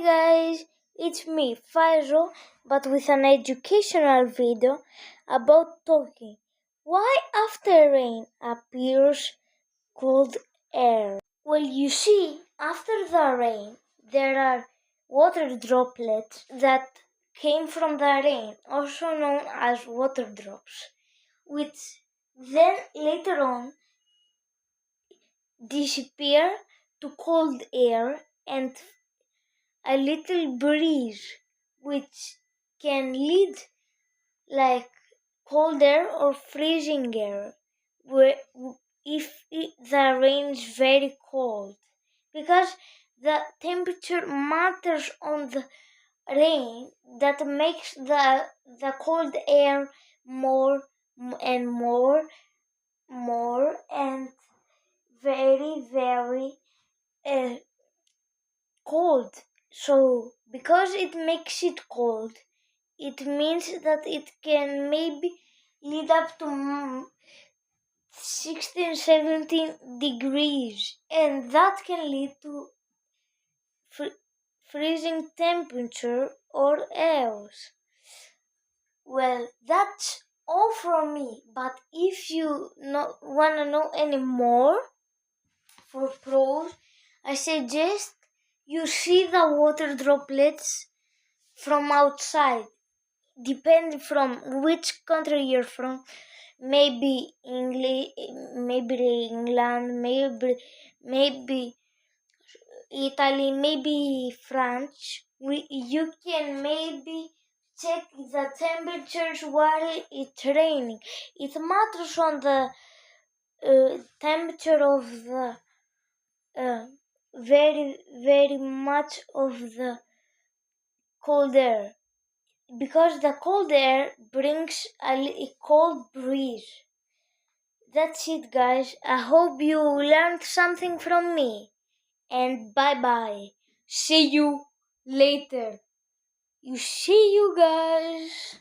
guys, it's me, Faizo, but with an educational video about talking. Why after rain appears cold air? Well, you see, after the rain, there are water droplets that came from the rain, also known as water drops, which then later on disappear to cold air and a little breeze, which can lead like cold air or freezing air, where the rain is very cold, because the temperature matters on the rain that makes the cold air more and more and very uh, cold. So, because it makes it cold, it means that it can maybe lead up to 16, 17 degrees, and that can lead to freezing temperature or else. Well, that's all from me, but if you want to know any more for pros, I suggest you see the water droplets from outside, depending from which country you're from. Maybe English, maybe England, maybe Italy, maybe France. You can maybe check the temperatures while it's raining. It matters on the temperature of the very much of the cold air, because the cold air brings a cold breeze. That's it, guys. I hope you learned something from me. And bye bye. See you later. See you guys.